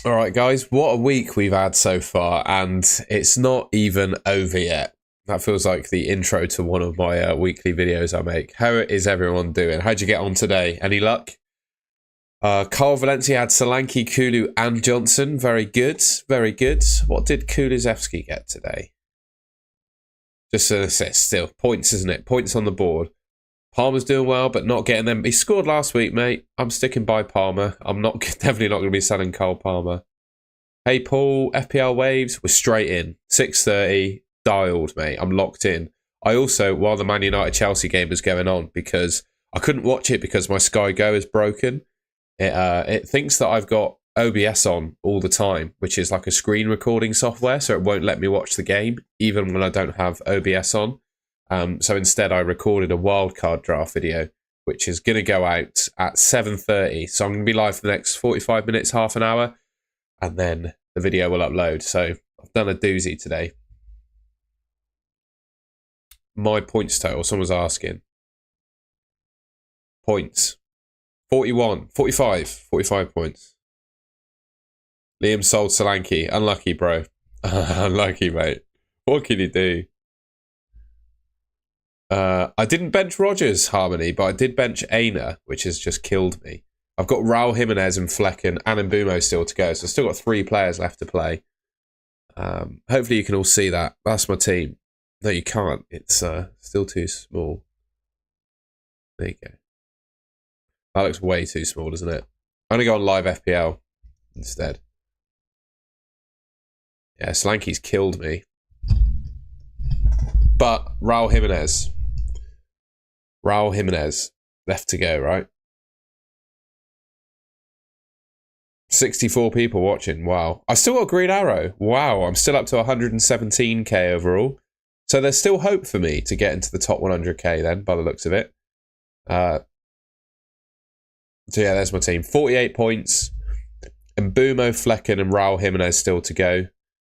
All right, guys, what a week we've had so far, and it's not even over yet. That feels like the intro to one of my weekly videos I make. How is everyone doing? How'd you get on today? Any luck? Carl Valencia had Solanke, Kulu, and Johnson. Very good, very good. What did Kulusevski get today? Just an assist still. Points, isn't it? Points on the board. Palmer's doing well, but not getting them. He scored last week, mate. I'm sticking by Palmer. I'm not definitely not going to be selling Cole Palmer. Hey, Paul, FPL Waves, we're straight in. 6:30, dialed, mate. I'm locked in. I also, while the Man United-Chelsea game was going on, because I couldn't watch it because my Sky Go is broken, it thinks that I've got OBS on all the time, which is like a screen recording software, so it won't let me watch the game, even when I don't have OBS on. So instead, I recorded a wildcard draft video, which is going to go out at 7:30. So I'm going to be live for the next 45 minutes, half an hour, and then the video will upload. So I've done a doozy today. My points total, someone's asking. Points. 41, 45 points. Liam sold Solanke. Unlucky, bro. Unlucky, mate. What can you do? I didn't bench Rodgers, Harmony, but I did bench Aina, which has just killed me. I've got Raul Jimenez and Flecken and Mbumo still to go, so I've still got 3 players left to play. Hopefully you can all see that. That's my team. No, you can't. It's still too small. There you go. That looks way too small, doesn't it? I'm going to go on live FPL instead. Yeah, Solanke's killed me. But Raul Jimenez left to go, right? 64 people watching. Wow. I still got Green Arrow. Wow. I'm still up to 117k overall. So there's still hope for me to get into the top 100k then, by the looks of it. So yeah, there's my team. 48 points. Mbumo, Flecken and Raul Jimenez still to go.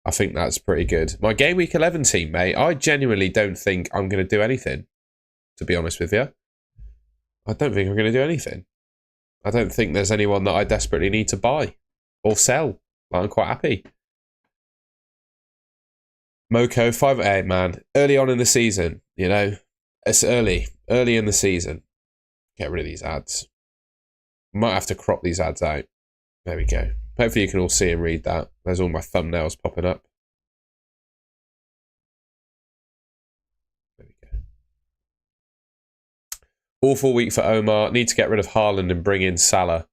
I think that's pretty good. My Game Week 11 team, mate, I genuinely don't think I'm going to do anything, to be honest with you. I don't think I'm going to do anything. I don't think there's anyone that I desperately need to buy or sell. I'm quite happy. Moko, 5-8, man. Early on in the season, you know. It's early in the season. Get rid of these ads. Might have to crop these ads out. There we go. Hopefully you can all see and read that. There's all my thumbnails popping up. There we go. Awful week for Omar. Need to get rid of Haaland and bring in Salah.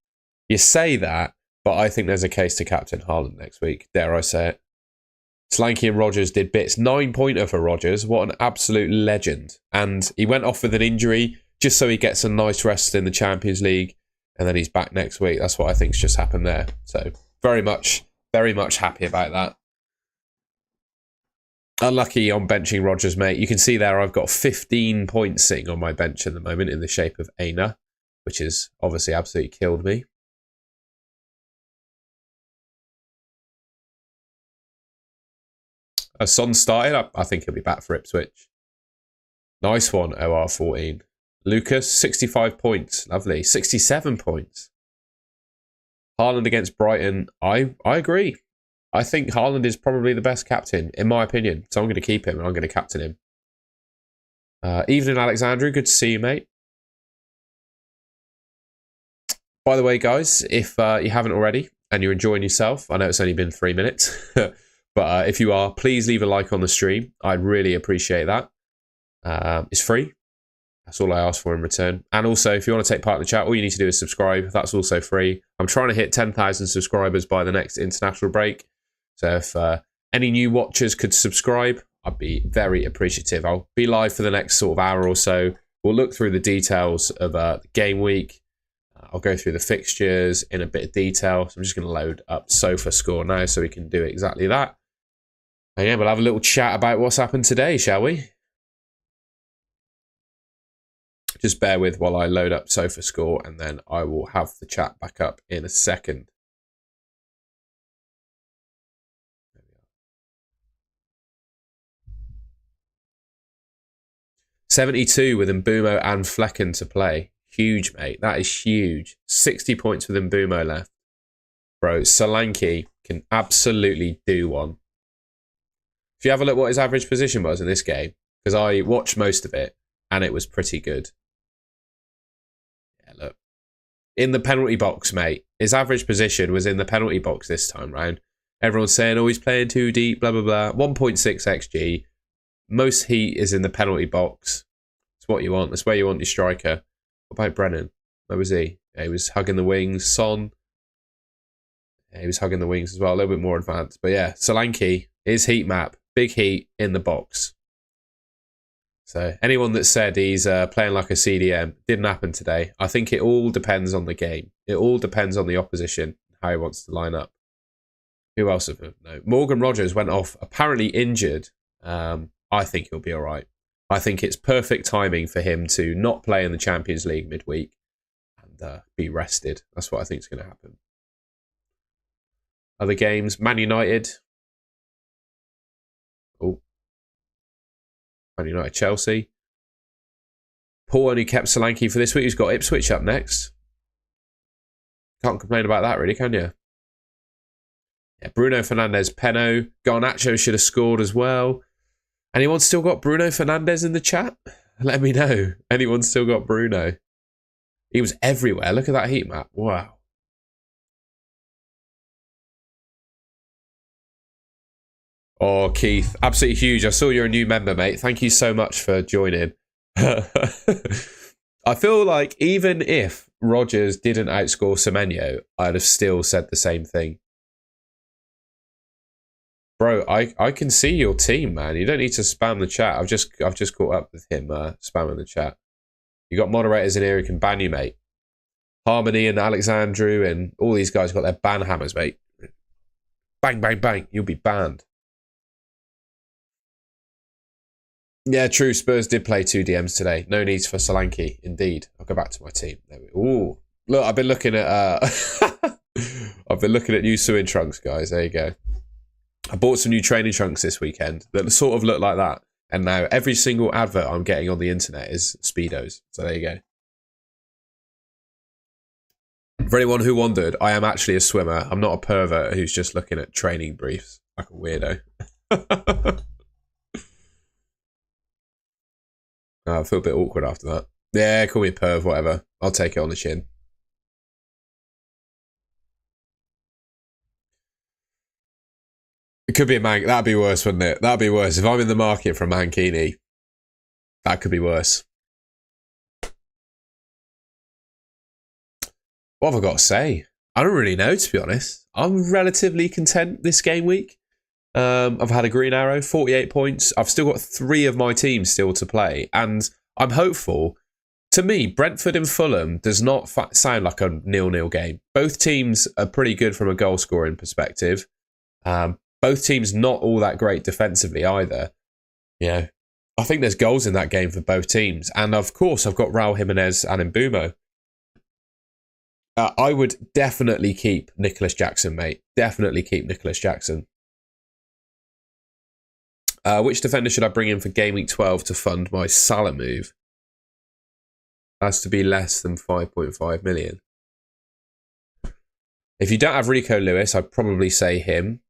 You say that, but I think there's a case to captain Haaland next week. Dare I say it. Solanke and Rodgers did bits. 9-pointer for Rodgers. What an absolute legend. And he went off with an injury just so he gets a nice rest in the Champions League. And then he's back next week. That's what I think's just happened there. So very much happy about that. Unlucky on benching Rodgers, mate. You can see there I've got 15 points sitting on my bench at the moment in the shape of Aina, which has obviously absolutely killed me. Son started. I think he'll be back for Ipswich. Nice one, OR14. Lucas, 65 points. Lovely. 67 points. Haaland against Brighton. I agree. I think Haaland is probably the best captain, in my opinion. So I'm going to keep him and I'm going to captain him. Evening, Alexandru. Good to see you, mate. By the way, guys, if you haven't already and you're enjoying yourself, I know it's only been 3 minutes, but if you are, please leave a like on the stream. I'd really appreciate that. It's free. That's all I ask for in return. And also, if you want to take part in the chat, all you need to do is subscribe. That's also free. I'm trying to hit 10,000 subscribers by the next international break. So if any new watchers could subscribe, I'd be very appreciative. I'll be live for the next sort of hour or so. We'll look through the details of the game week. I'll go through the fixtures in a bit of detail. So I'm just going to load up Sofa Score now so we can do exactly that. And yeah, we'll have a little chat about what's happened today, shall we? Just bear with while I load up Sofa Score and then I will have the chat back up in a second. 72 with Mbumo and Flecken to play. Huge, mate. That is huge. 60 points with Mbumo left. Bro, Solanke can absolutely do one. If you have a look what his average position was in this game, because I watched most of it, and it was pretty good. Yeah, look. In the penalty box, mate. His average position was in the penalty box this time round. Everyone's saying, oh, he's playing too deep, blah, blah, blah. 1.6 XG. Most heat is in the penalty box. It's what you want. That's where you want your striker. What about Brennan? Where was he? Yeah, he was hugging the wings. Son. Yeah, he was hugging the wings as well. A little bit more advanced. But yeah, Solanke, his heat map. Big heat in the box. So anyone that said he's playing like a CDM, didn't happen today. I think it all depends on the game. It all depends on the opposition, how he wants to line up. Who else have we? No. Morgan Rogers went off, apparently injured. I think he'll be all right. I think it's perfect timing for him to not play in the Champions League midweek and be rested. That's what I think is going to happen. Other games, Man United. Oh. Man United, Chelsea. Paul only kept Solanke for this week. He's got Ipswich up next. Can't complain about that, really, can you? Yeah, Bruno Fernandes, Peno. Garnacho should have scored as well. Anyone still got Bruno Fernandes in the chat? Let me know. Anyone still got Bruno? He was everywhere. Look at that heat map. Wow. Oh, Keith, absolutely huge. I saw you're a new member, mate. Thank you so much for joining. I feel like even if Rodgers didn't outscore Semenyo, I'd have still said the same thing. Bro, I can see your team, man. You don't need to spam the chat. I've just caught up with him spamming the chat. You got moderators in here who can ban you, mate. Harmony and Alexandru and all these guys got their ban hammers, mate. Bang, bang, bang. You'll be banned. Yeah, true. Spurs did play 2 DMs today. No needs for Solanke. Indeed. I'll go back to my team. Ooh. Look, I've been looking at I've been looking at new sewing trunks, guys. There you go. I bought some new training trunks this weekend that sort of look like that. And now every single advert I'm getting on the internet is Speedos. So there you go. For anyone who wondered, I am actually a swimmer. I'm not a pervert who's just looking at training briefs like a weirdo. I feel a bit awkward after that. Yeah, call me a perv, whatever. I'll take it on the chin. It could be a man. That'd be worse, wouldn't it? That'd be worse. If I'm in the market for a mankini, that could be worse. What have I got to say? I don't really know, to be honest. I'm relatively content this game week. I've had a green arrow, 48 points. I've still got 3 of my teams still to play. And I'm hopeful. To me, Brentford and Fulham does not sound like a 0-0 game. Both teams are pretty good from a goal scoring perspective. Both teams not all that great defensively either. You know, I think there's goals in that game for both teams. And of course, I've got Raul Jimenez and Mbeumo. I would definitely keep Nicholas Jackson, mate. Definitely keep Nicholas Jackson. Which defender should I bring in for Game Week 12 to fund my Salah move? Has to be less than 5.5 million. If you don't have Rico Lewis, I'd probably say him.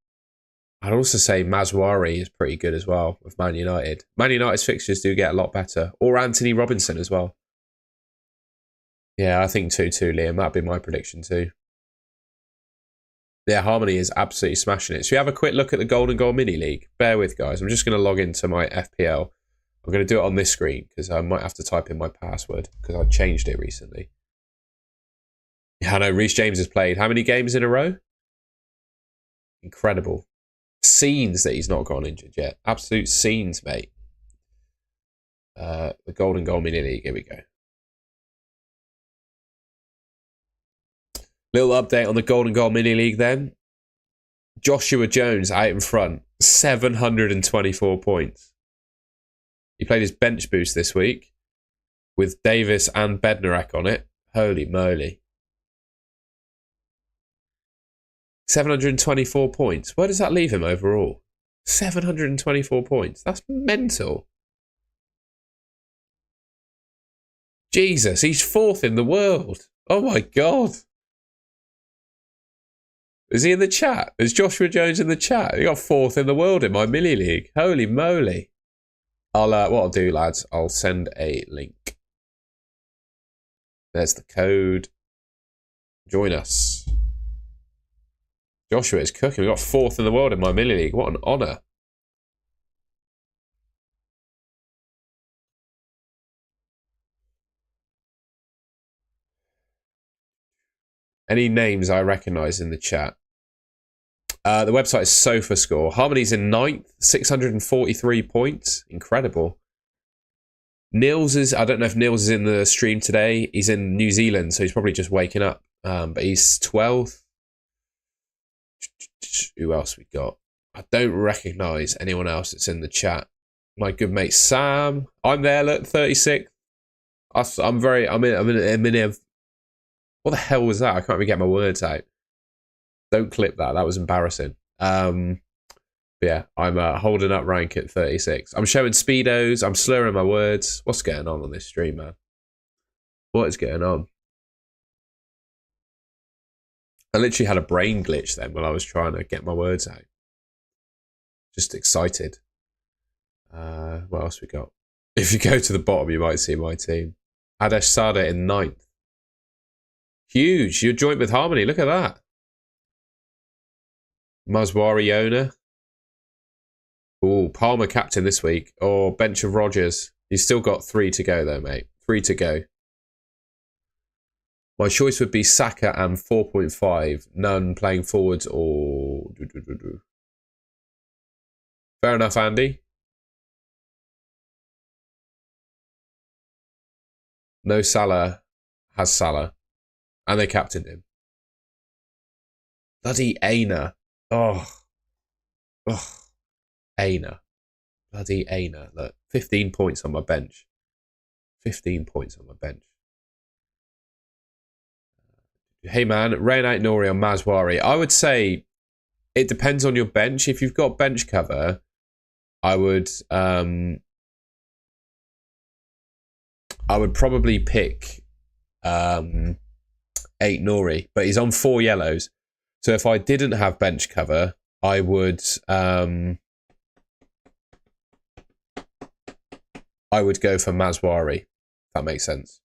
I'd also say Mazwari is pretty good as well with Man United. Man United's fixtures do get a lot better. Or Anthony Robinson as well. Yeah, I think 2-2, Liam. That'd be my prediction too. Yeah, Harmony is absolutely smashing it. So we have a quick look at the Golden Goal Mini League. Bear with, guys. I'm just going to log into my FPL. I'm going to do it on this screen because I might have to type in my password because I changed it recently. Yeah, I know. Reece James has played how many games in a row? Incredible. Scenes that he's not gone injured yet. Absolute scenes, mate. The Golden Goal Mini League. Here we go. Little update on the Golden Goal Mini League then. Joshua Jones out in front. 724 points. He played his bench boost this week with Davis and Bednarek on it. Holy moly. 724 points. Where does that leave him overall? 724 points. That's mental. Jesus, he's 4th in the world. Oh my God. Is he in the chat? Is Joshua Jones in the chat? He got 4th in the world in my mini league. Holy moly. What I'll do, lads, I'll send a link. There's the code. Join us. Joshua is cooking. We got 4th in the world in my mini league. What an honour. Any names I recognise in the chat? The website is SofaScore. Harmony's in 9th, 643 points. Incredible. Nils is, I don't know if Nils is in the stream today. He's in New Zealand, so he's probably just waking up. But he's 12th. Who else we got? I don't recognise anyone else that's in the chat. My good mate Sam. I'm there, look, 36th. I'm in. What the hell was that? I can't even get my words out. Don't clip that. That was embarrassing. Yeah, I'm holding up rank at 36. I'm showing speedos. I'm slurring my words. What's going on this stream, man? What is going on? I literally had a brain glitch then when I was trying to get my words out. Just excited. What else we got? If you go to the bottom, you might see my team. Adesh Sada in 9th. Huge. You're joint with Harmony. Look at that. Maswari owner. Oh, Palmer captain this week. Or bench of Rogers. He's still got 3 to go though, mate. 3 to go. My choice would be Saka and 4.5. None playing forwards or... Fair enough, Andy. No Salah has Salah. And they captained him. Bloody Aina. Oh. Aina. Bloody Aina. Look, 15 points on my bench. 15 points on my bench. Hey man, Rain Out Nori on Maswari. I would say it depends on your bench. If you've got bench cover, I would probably pick 8 Nori, but he's on 4 yellows. So if I didn't have bench cover, I would go for Maswari. If that makes sense.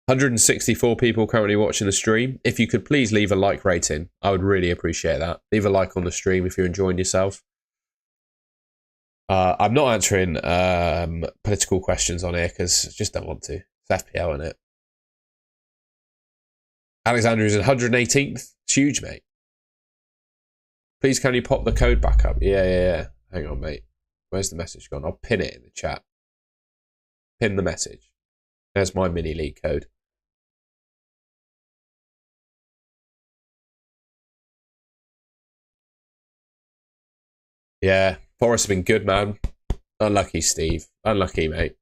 164 people currently watching the stream. If you could please leave a like rating, I would really appreciate that. Leave a like on the stream if you're enjoying yourself. I'm not answering political questions on here because I just don't want to. It's FPL, isn't it? Alexander is 118th. It's huge, mate. Please, can you pop the code back up? Yeah. Hang on, mate. Where's the message gone? I'll pin it in the chat. Pin the message. There's my mini league code. Yeah, Forrest have been good, man. Unlucky, Steve. Unlucky, mate.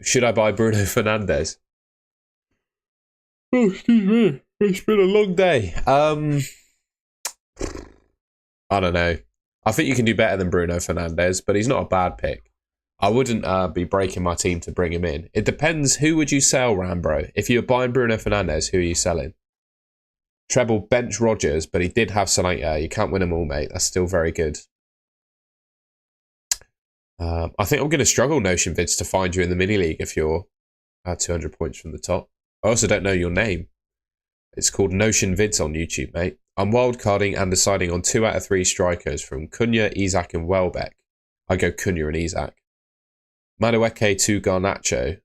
Should I buy Bruno Fernandes? Oh, excuse me. It's been a long day. I don't know. I think you can do better than Bruno Fernandes, but he's not a bad pick. I wouldn't be breaking my team to bring him in. It depends. Who would you sell, Rambro? If you're buying Bruno Fernandes, who are you selling? Treble bench Rogers, but he did have Salata. You can't win them all, mate. That's still very good. I think I'm going to struggle, Notion Vids, to find you in the mini league if you're 200 points from the top. I also don't know your name. It's called Notion Vids on YouTube, mate. I'm wildcarding and deciding on 2 out of 3 strikers from Cunha, Isak, and Welbeck. I go Cunha and Isak. Madueke to Garnacho.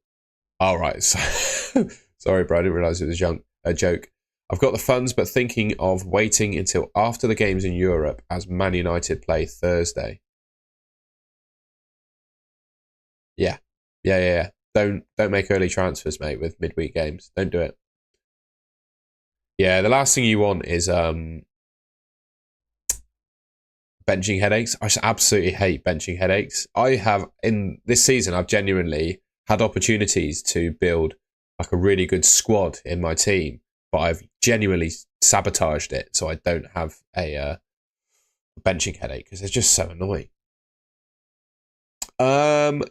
All right. Sorry, bro. I didn't realise it was a joke. I've got the funds, but thinking of waiting until after the games in Europe as Man United play Thursday. Yeah. Don't make early transfers, mate, with midweek games. Don't do it. Yeah, the last thing you want is benching headaches. I absolutely hate benching headaches. I have, in this season, I've genuinely had opportunities to build like a really good squad in my team, but I've genuinely sabotaged it so I don't have a benching headache because it's just so annoying.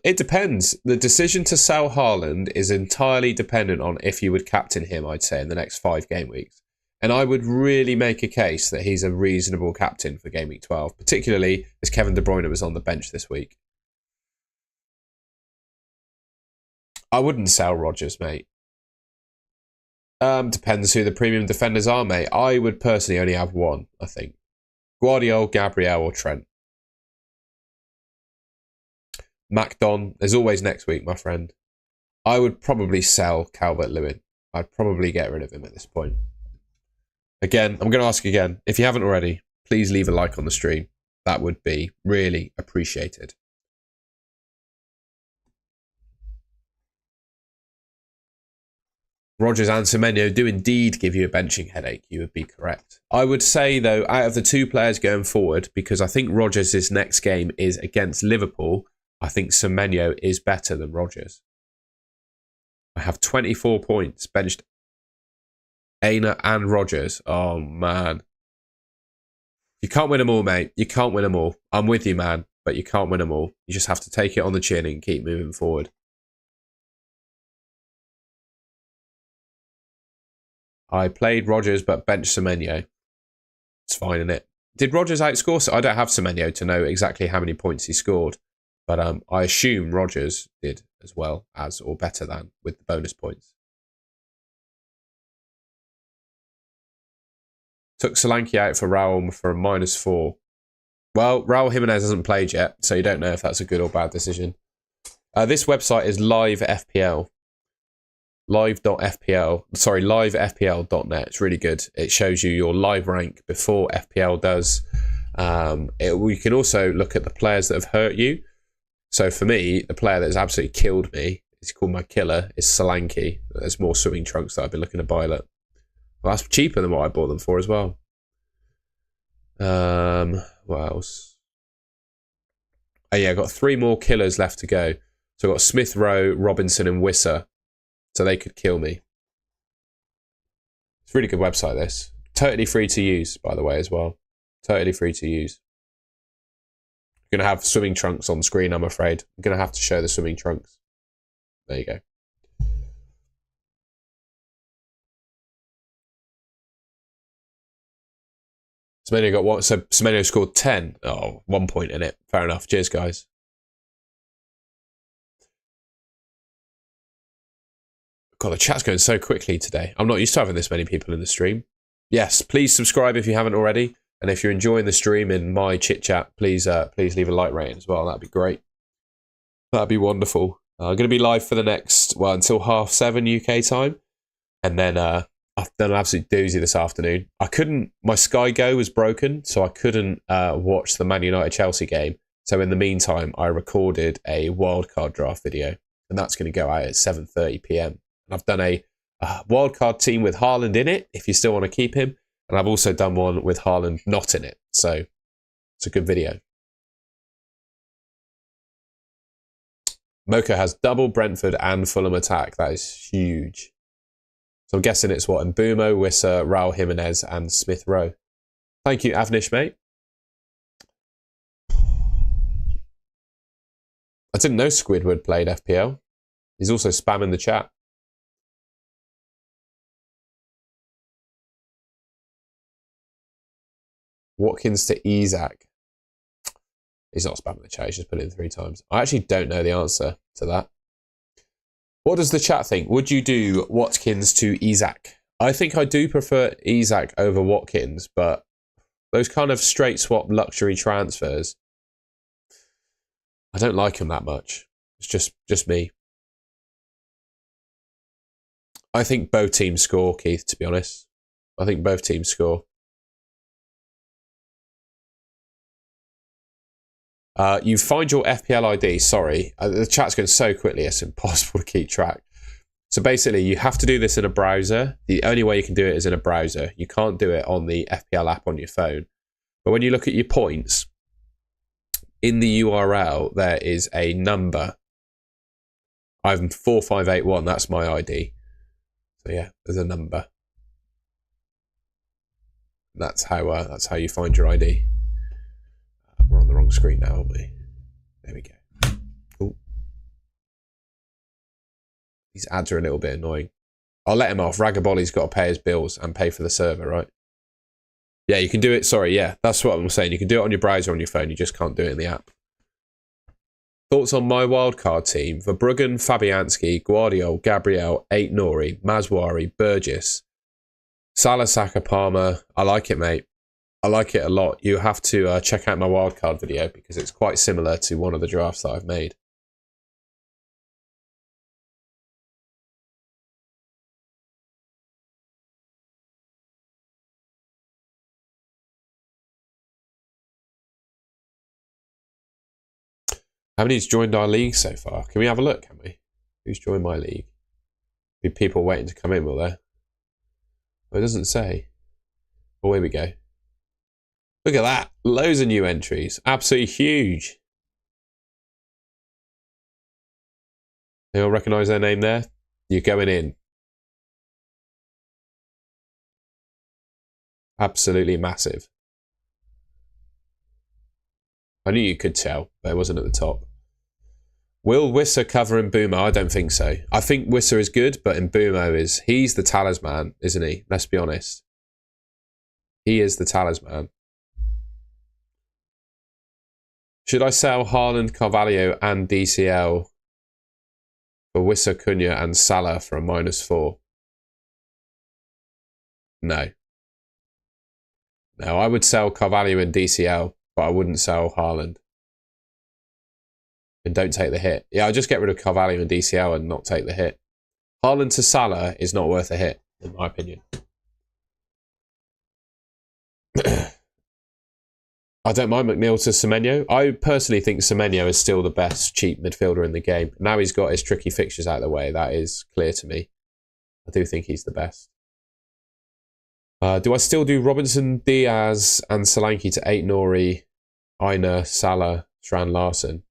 It depends. The decision to sell Haaland is entirely dependent on if you would captain him, I'd say, in the next 5 game weeks. And I would really make a case that he's a reasonable captain for game week 12, particularly as Kevin De Bruyne was on the bench this week. I wouldn't sell Rodgers, mate. Depends who the premium defenders are, mate. I would personally only have one, I think. Guardiola, Gabriel, or Trent. MacDon, there's always next week, my friend. I would probably sell Calvert-Lewin. I'd probably get rid of him at this point. Again, I'm going to ask again. If you haven't already, please leave a like on the stream. That would be really appreciated. Rodgers and Semenyo do indeed give you a benching headache. You would be correct. I would say, though, out of the 2 players going forward, because I think Rodgers' next game is against Liverpool, I think Semenyo is better than Rodgers. I have 24 points, benched Aina and Rodgers. Oh, man. You can't win them all, mate. You can't win them all. I'm with you, man, but you can't win them all. You just have to take it on the chin and keep moving forward. I played Rodgers, but benched Semenyo. It's fine, isn't it? Did Rodgers outscore? I don't have Semenyo to know exactly how many points he scored, but I assume Rodgers did as well as or better than with the bonus points. Took Solanke out for Raul for a -4. Well, Raul Jimenez hasn't played yet, so you don't know if that's a good or bad decision. This website is Live FPL. livefpl.net. It's really good. It shows you your live rank before FPL does. We can also look at the players that have hurt you. So for me, the player that has absolutely killed me, it's called my killer, is Solanke. There's more swimming trunks that I've been looking to buy. Look. Well, that's cheaper than what I bought them for as well. What else? Oh yeah, I've got 3 more killers left to go. So I've got Smith Rowe, Robinson and Wisser. So they could kill me. It's a really good website, this. Totally free to use, by the way, as well. Totally free to use. I'm going to have swimming trunks on screen, I'm afraid. I'm going to have to show the swimming trunks. There you go. Semenyo got what? So Semenyo scored 10. Oh, 1 point in it. Fair enough. Cheers, guys. God, the chat's going so quickly today. I'm not used to having this many people in the stream. Yes, please subscribe if you haven't already. And if you're enjoying the stream and my chit chat, please leave a like rating as well. That'd be great. That'd be wonderful. I'm going to be live for the next, until 7:30 UK time. And then I've done an absolute doozy this afternoon. My Sky Go was broken, so I couldn't watch the Man United Chelsea game. So in the meantime, I recorded a wildcard draft video. And that's going to go out at 7:30 PM. I've done a wildcard team with Haaland in it, if you still want to keep him. And I've also done one with Haaland not in it. So it's a good video. Mocha has double Brentford and Fulham attack. That is huge. So I'm guessing it's what? Mbumo, Wisser, Raul Jimenez and Smith Rowe. Thank you, Avnish, mate. I didn't know Squidward played FPL. He's also spamming the chat. Watkins to Isaac. He's not spamming the chat, he's just put it in 3 times. I actually don't know the answer to that. What does the chat think? Would you do Watkins to Isaac? I think I do prefer Isaac over Watkins, but those kind of straight swap luxury transfers, I don't like them that much. It's just me. I think both teams score, Keith, to be honest. I think both teams score. You find your FPL ID. Sorry, the chat's going so quickly, it's impossible to keep track. So basically, you have to do this in a browser. The only way you can do it is in a browser. You can't do it on the FPL app on your phone. But when you look at your points, in the URL, there is a number. I'm 4581, that's my ID. So yeah, there's a number. That's how you find your ID. We're on the wrong screen now, aren't we? There we go. These ads are a little bit annoying. I'll let him off. Ragaboli's got to pay his bills and pay for the server, right? Yeah, you can do it. Sorry, yeah, that's what I'm saying. You can do it on your browser on your phone. You just can't do it in the app. Thoughts on my wildcard team? Verbruggen, Fabianski, Guardiol, Gabriel, Ait Nouri, Maswari, Burgess, Salah, Saka, Palmer. I like it, mate. I like it a lot. You have to check out my wildcard video because it's quite similar to one of the drafts that I've made. How many's joined our league so far? Can we have a look, can we? Who's joined my league? Be people waiting to come in, will there? Oh, it doesn't say. Oh, here we go. Look at that. Loads of new entries. Absolutely huge. They all recognise their name there? You're going in. Absolutely massive. I knew you could tell, but it wasn't at the top. Will Wissa cover in Boomo? I don't think so. I think Wissa is good, but in Boomo he's the talisman, isn't he? Let's be honest. He is the talisman. Should I sell Haaland, Carvalho and DCL for Wissa, Cunha and Salah for a -4? No. No, I would sell Carvalho and DCL, but I wouldn't sell Haaland. And don't take the hit. Yeah, I'll just get rid of Carvalho and DCL and not take the hit. Haaland to Salah is not worth a hit, in my opinion. I don't mind McNeil to Semenyo. I personally think Semenyo is still the best cheap midfielder in the game. Now he's got his tricky fixtures out of the way. That is clear to me. I do think he's the best. Do I still do Robinson, Diaz and Solanke to Ait Nouri, Aina, Salah, Strand Larson?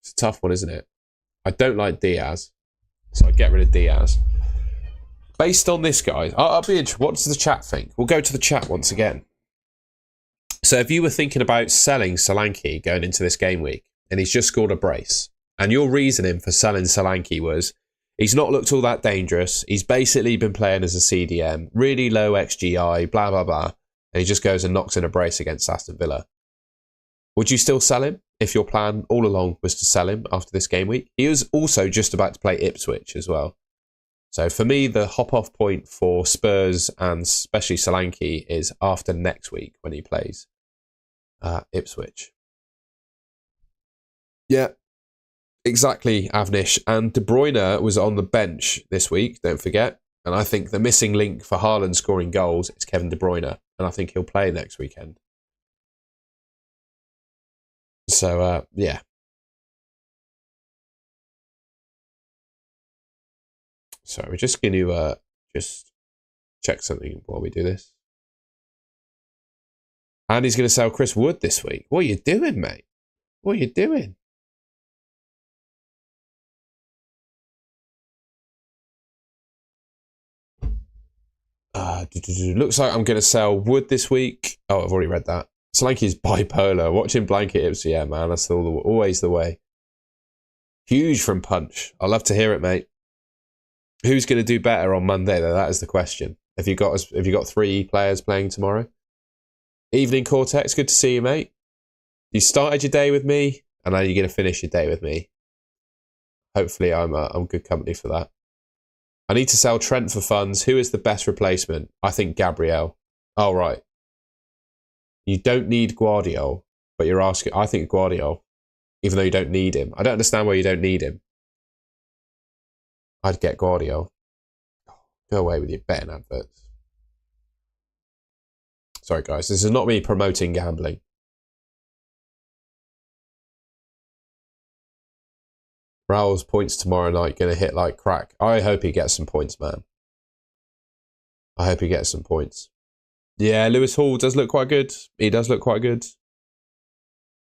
It's a tough one, isn't it? I don't like Diaz, so I'd get rid of Diaz. Based on this, guys, I'll be interested. What does the chat think? We'll go to the chat once again. So if you were thinking about selling Solanke going into this game week, and he's just scored a brace, and your reasoning for selling Solanke was he's not looked all that dangerous, he's basically been playing as a CDM, really low XGI, blah, blah, blah, and he just goes and knocks in a brace against Aston Villa. Would you still sell him if your plan all along was to sell him after this game week? He was also just about to play Ipswich as well. So for me, the hop-off point for Spurs and especially Solanke is after next week when he plays Ipswich. Yeah, exactly, Avnish. And De Bruyne was on the bench this week, don't forget. And I think the missing link for Haaland scoring goals is Kevin De Bruyne. And I think he'll play next weekend. So, yeah. So we're just going to just check something while we do this. And he's going to sell Chris Wood this week. What are you doing, mate? What are you doing? Looks like I'm going to sell Wood this week. Oh, I've already read that. Solanke's bipolar. Watching blanket Ips, yeah, man, that's always the way. Huge from Punch. I'd love to hear it, mate. Who's going to do better on Monday, though? That is the question. Have you got 3 players playing tomorrow? Evening Cortex, good to see you, mate. You started your day with me, and now you're going to finish your day with me. Hopefully, I'm good company for that. I need to sell Trent for funds. Who is the best replacement? I think Gabriel. Oh, right. You don't need Guardiol, but you're asking... I think Guardiol, even though you don't need him. I don't understand why you don't need him. I'd get Guardiol. Go away with your betting adverts. Sorry, guys. This is not me promoting gambling. Raul's points tomorrow night going to hit like crack. I hope he gets some points, man. I hope he gets some points. Yeah, Lewis Hall does look quite good. He does look quite good.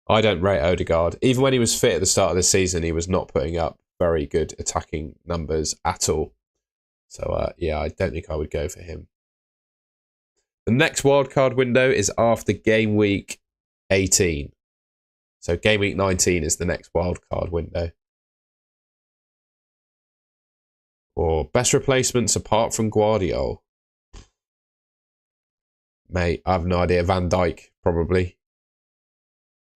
I don't rate Odegaard. Even when he was fit at the start of the season, he was not putting up very good attacking numbers at all. So, yeah, I don't think I would go for him. The next wildcard window is after game week 18. So game week 19 is the next wildcard window. Or best replacements apart from Guardiola. Mate, I have no idea. Van Dijk, probably.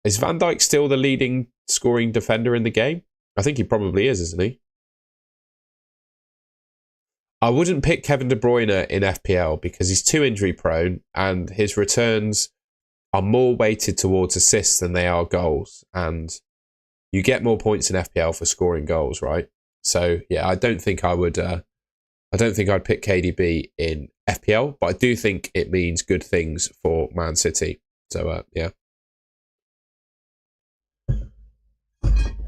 Is Van Dijk still the leading scoring defender in the game? I think he probably is, isn't he? I wouldn't pick Kevin De Bruyne in FPL because he's too injury prone and his returns are more weighted towards assists than they are goals. And you get more points in FPL for scoring goals, right? So yeah, I don't think I would. I don't think I'd pick KDB in FPL, but I do think it means good things for Man City. So yeah.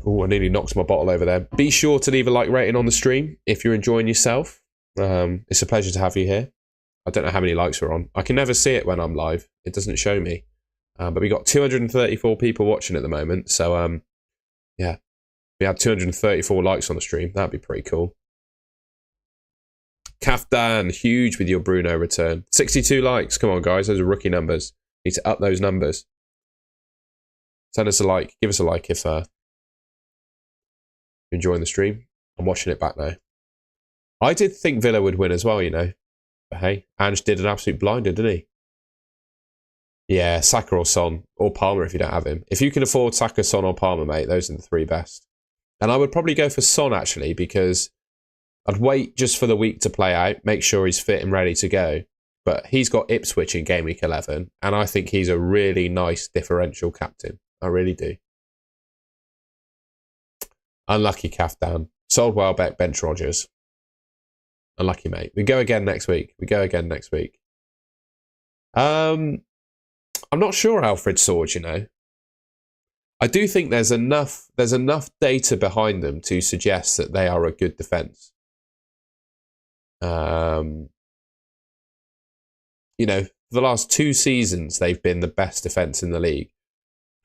Oh, I nearly knocked my bottle over there. Be sure to leave a like rating on the stream if you're enjoying yourself. It's a pleasure to have you here. I don't know how many likes we're on. I can never see it when I'm live. It doesn't show me. But we got 234 people watching at the moment. So yeah, if we had 234 likes on the stream, that'd be pretty cool. Kafdan, huge with your Bruno return. 62 likes. Come on, guys. Those are rookie numbers. Need to up those numbers. Send us a like. Give us a like if you're enjoying the stream. I'm watching it back now. I did think Villa would win as well, you know. But hey, Ange did an absolute blinder, didn't he? Yeah, Saka or Son. Or Palmer if you don't have him. If you can afford Saka, Son or Palmer, mate, those are the three best. And I would probably go for Son, actually, because I'd wait just for the week to play out, make sure he's fit and ready to go. But he's got Ipswich in game week 11, and I think he's a really nice differential captain. I really do. Unlucky Kafdan. Sold Welbeck, bench Rodgers. Unlucky, mate. We go again next week. I'm not sure Alfred Sword, you know. I do think there's enough data behind them to suggest that they are a good defence. You know, for the last 2 seasons, they've been the best defence in the league.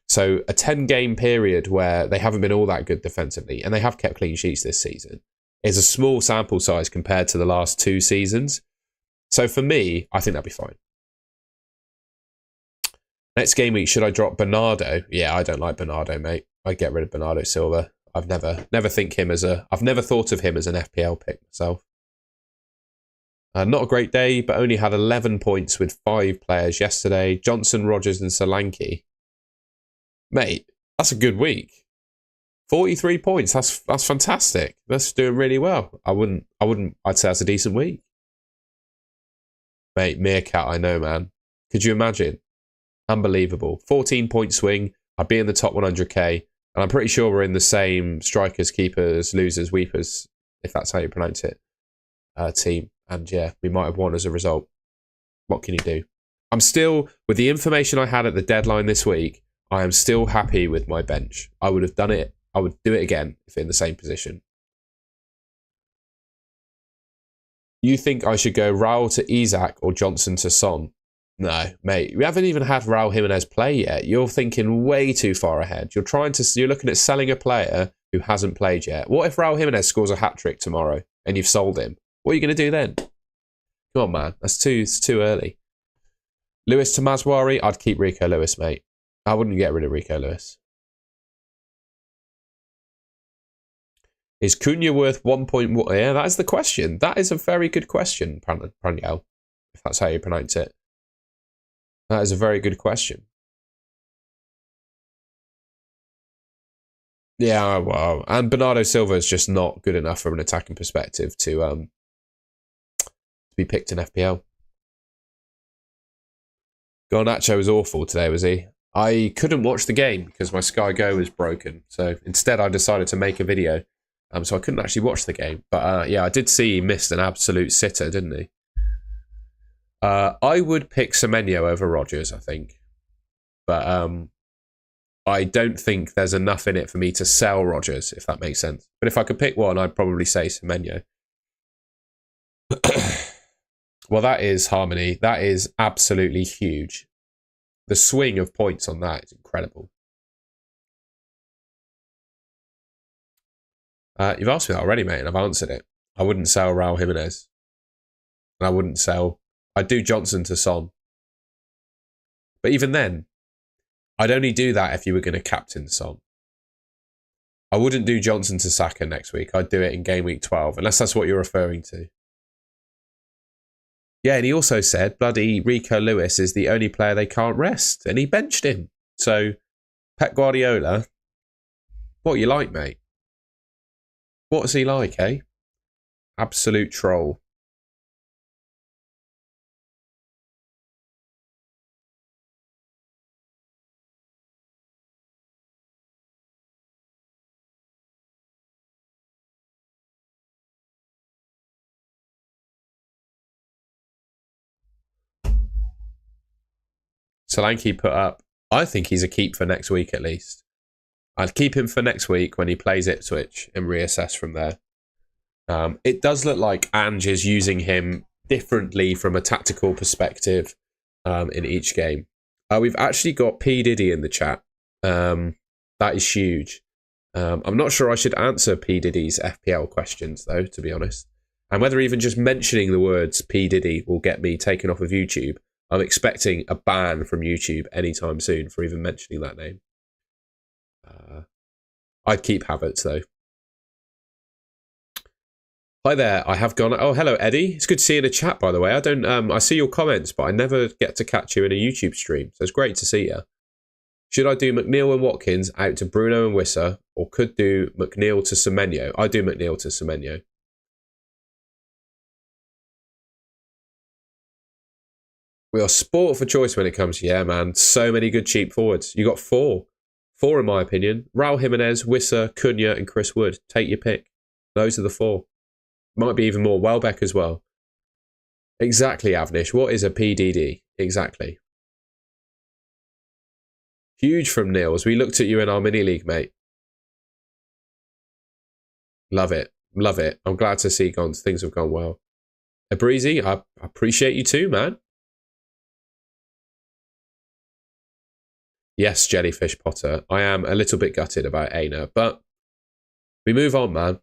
So a 10-game period where they haven't been all that good defensively, and they have kept clean sheets this season, is a small sample size compared to the last 2 seasons. So for me, I think that'd be fine. Next game week, should I drop Bernardo? Yeah, I don't like Bernardo, mate. I'd get rid of Bernardo Silva. I've never thought of him as an FPL pick myself. Not a great day, but only had 11 points with 5 players yesterday. Johnson, Rodgers and Solanke. Mate, that's a good week. 43 points. That's fantastic. That's doing really well. I'd say that's a decent week. Mate, Meerkat, I know, man. Could you imagine? Unbelievable. 14-point swing. I'd be in the top 100k. And I'm pretty sure we're in the same strikers, keepers, losers, weepers, if that's how you pronounce it, team. And yeah, we might have won as a result. What can you do? I'm still, with the information I had at the deadline this week, I am still happy with my bench. I would have done it. I would do it again if in the same position. You think I should go Raul to Isak or Johnson to Son? No, mate. We haven't even had Raul Jimenez play yet. You're thinking way too far ahead. You're looking at selling a player who hasn't played yet. What if Raul Jimenez scores a hat-trick tomorrow and you've sold him? What are you going to do then? Come on, man. It's too early. Lewis to Maswari, I'd keep Rico Lewis, mate. I wouldn't get rid of Rico Lewis. Is Cunha worth 1.1? Yeah, that is the question. That is a very good question, Pranyel, if that's how you pronounce it. That is a very good question. Yeah, well, and Bernardo Silva is just not good enough from an attacking perspective to be picked in FPL. Garnacho was awful today, was he? I couldn't watch the game because my Sky Go was broken. So instead, I decided to make a video. So I couldn't actually watch the game. But yeah, I did see he missed an absolute sitter, didn't he? I would pick Semenyo over Rodgers, I think. But I don't think there's enough in it for me to sell Rodgers, if that makes sense. But if I could pick one, I'd probably say Semenyo. Well, that is harmony. That is absolutely huge. The swing of points on that is incredible. You've asked me that already, mate, and I've answered it. I wouldn't sell Raul Jimenez. And I wouldn't sell... I'd do Johnson to Son. But even then, I'd only do that if you were going to captain Son. I wouldn't do Johnson to Saka next week. I'd do it in game week 12, unless that's what you're referring to. Yeah, and he also said bloody Rico Lewis is the only player they can't rest, and he benched him. So, Pep Guardiola, what you like, mate? What's he like, eh? Absolute troll. Solanke put up, I think he's a keep for next week at least. I'd keep him for next week when he plays Ipswich and reassess from there. It does look like Ange is using him differently from a tactical perspective in each game. We've actually got P. Diddy in the chat. That is huge. I'm not sure I should answer P. Diddy's FPL questions, though, to be honest. And whether even just mentioning the words P. Diddy will get me taken off of YouTube. I'm expecting a ban from YouTube anytime soon for even mentioning that name. I'd keep Havertz, though. Hi there, I have gone... Oh, hello, Eddie. It's good to see you in the chat, by the way. I see your comments, but I never get to catch you in a YouTube stream, so it's great to see you. Should I do McNeil and Watkins out to Bruno and Wissa, or could do McNeil to Semenyo? I do McNeil to Semenyo. We are sport for choice when it comes to, yeah, man. So many good cheap forwards. You got four. Four, in my opinion. Raul Jimenez, Wissa, Cunha, and Chris Wood. Take your pick. Those are the four. Might be even more. Welbeck as well. Exactly, Avnish. What is a PDD? Exactly. Huge from Nils. We looked at you in our mini league, mate. Love it. Love it. I'm glad to see things have gone well. Abrizi, I appreciate you too, man. Yes, Jellyfish Potter. I am a little bit gutted about Aina, but we move on, man.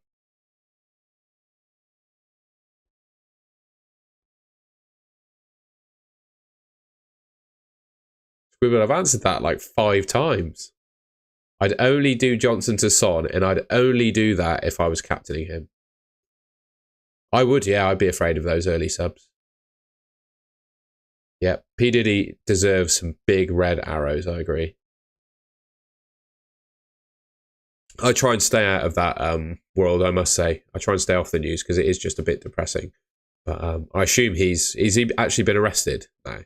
We would have answered that like 5 times. I'd only do Johnson to Son, and I'd only do that if I was captaining him. I would, yeah, I'd be afraid of those early subs. Yeah, P. Diddy deserves some big red arrows, I agree. I try and stay out of that world, I must say. I try and stay off the news because it is just a bit depressing. But I assume he's actually been arrested now.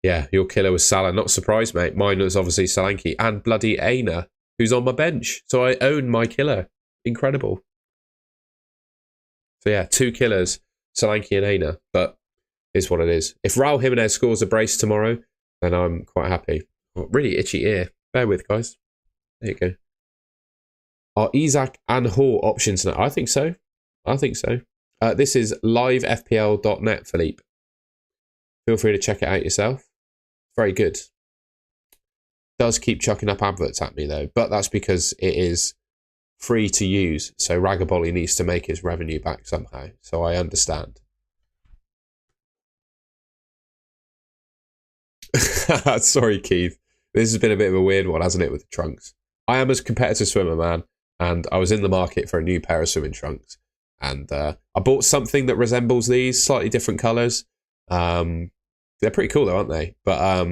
Yeah, your killer was Salah. Not surprised, mate. Mine was obviously Solanke and bloody Aina, who's on my bench. So I own my killer. Incredible. So yeah, 2 killers, Solanke and Aina. But it's what it is. If Raul Jimenez scores a brace tomorrow, then I'm quite happy. Oh, really itchy ear. Bear with, guys. There you go. Are Isak and Hall options now? I think so. I think so. This is livefpl.net, Philippe. Feel free to check it out yourself. Very good. Does keep chucking up adverts at me, though. But that's because it is free to use. So Ragabolly needs to make his revenue back somehow. So I understand. Sorry, Keith. This has been a bit of a weird one, hasn't it, with the trunks? I am a competitive swimmer, man. And I was in the market for a new pair of swimming trunks. And I bought something that resembles these, slightly different colours. They're pretty cool, though, aren't they? But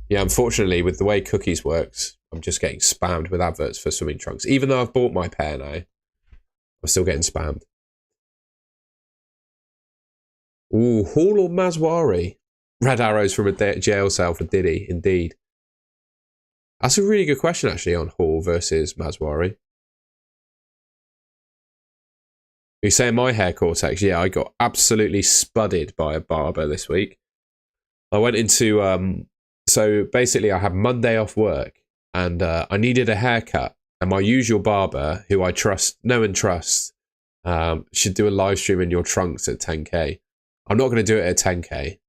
yeah, unfortunately, with the way Cookies works, I'm just getting spammed with adverts for swimming trunks. Even though I've bought my pair now, I'm still getting spammed. Ooh, Hall or Maswari? Red arrows from a jail cell for Diddy, indeed. That's a really good question, actually, on Hall versus Maswari. You saying my hair cortex? Yeah, I got absolutely spudded by a barber this week. I went into... so basically, I had Monday off work, and I needed a haircut. And my usual barber, who I know and trust, should do a live stream in your trunks at 10k. I'm not going to do it at 10k.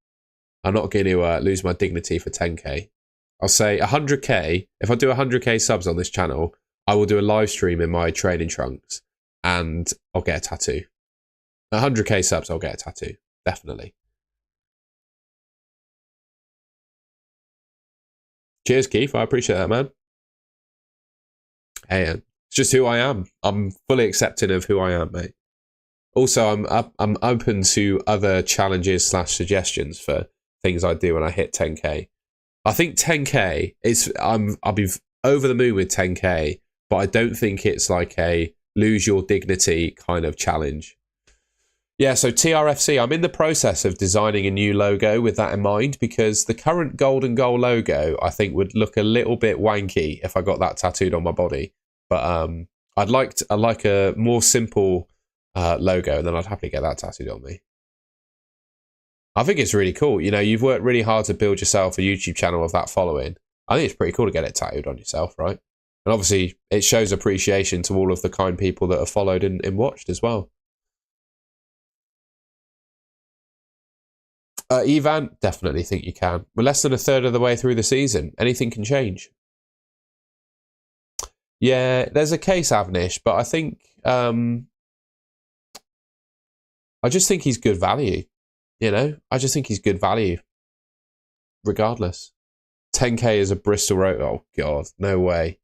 I'm not going to lose my dignity for 10k. I'll say 100k. If I do 100k subs on this channel, I will do a live stream in my training trunks, and I'll get a tattoo. 100k subs, I'll get a tattoo. Definitely. Cheers, Keith. I appreciate that, man. Hey, it's just who I am. I'm fully accepting of who I am, mate. Also, I'm open to other challenges / suggestions for things I do when I hit 10k. I think 10k is I'll be over the moon with 10k, but I don't think it's like a lose your dignity kind of challenge. Yeah, so TRFC, I'm in the process of designing a new logo with that in mind, because the current golden goal logo I think would look a little bit wanky if I got that tattooed on my body. But I'd like a more simple logo, and then I'd happily get that tattooed on me. I think it's really cool. You know, you've worked really hard to build yourself a YouTube channel of that following. I think it's pretty cool to get it tattooed on yourself, right? And obviously, it shows appreciation to all of the kind people that have followed and watched as well. Ivan, definitely think you can. We're less than a third of the way through the season. Anything can change. Yeah, there's a case, Avnish, but I think I just think he's good value. You know, I just think he's good value. Regardless, 10k is a Bristol Rovers. Oh God, no way,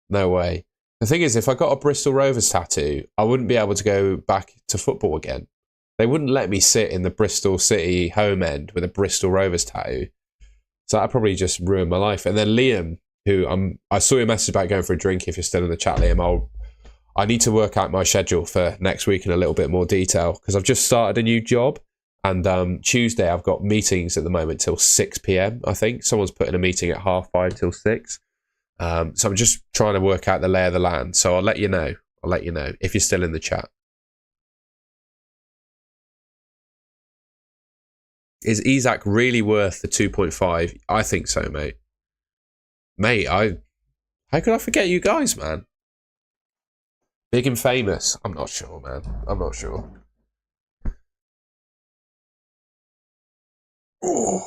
no way. The thing is, if I got a Bristol Rovers tattoo, I wouldn't be able to go back to football again. They wouldn't let me sit in the Bristol City home end with a Bristol Rovers tattoo. So that probably just ruined my life. And then Liam, who I saw your message about going for a drink. If you're still in the chat, Liam, I need to work out my schedule for next week in a little bit more detail, because I've just started a new job. And Tuesday, I've got meetings at the moment till 6 p.m, I think. Someone's putting a meeting at 5:30 till 6. So I'm just trying to work out the lay of the land. So I'll let you know. I'll let you know if you're still in the chat. Is Isak really worth the 2.5? I think so, mate. Mate, how could I forget you guys, man? Big and famous. I'm not sure, man. I'm not sure. Ooh.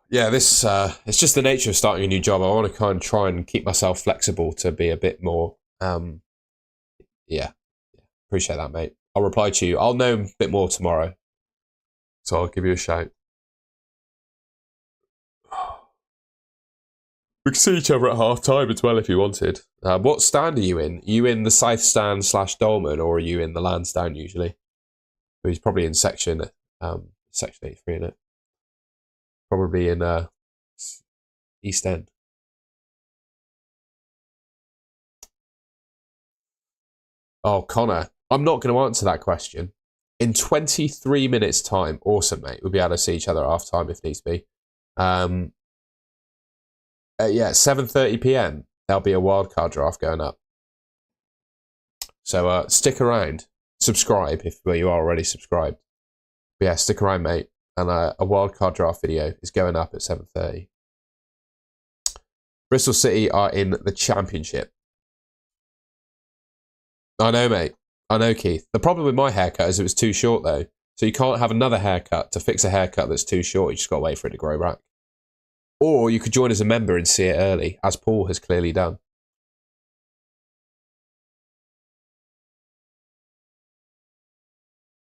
Yeah, this it's just the nature of starting a new job. I want to kind of try and keep myself flexible to be a bit more. Yeah, appreciate that, mate. I'll reply to you. I'll know a bit more tomorrow, so I'll give you a shout. We can see each other at half time as well if you wanted. What stand are you in? Are you in the south stand / Dolman, or are you in the Lansdowne usually? Well, he's probably in section 83 in it. Probably in East End. Oh, Connor, I'm not going to answer that question. In 23 minutes' time, awesome, mate. We'll be able to see each other at half time if needs be. Yeah, 7:30 p.m. There'll be a wildcard draft going up. So stick around. Subscribe if you are already subscribed. But yeah, stick around, mate. And a wildcard draft video is going up at 7:30. Bristol City are in the Championship. I know, mate. I know, Keith. The problem with my haircut is it was too short, though. So you can't have another haircut to fix a haircut that's too short. You just got to wait for it to grow back. Or you could join as a member and see it early, as Paul has clearly done.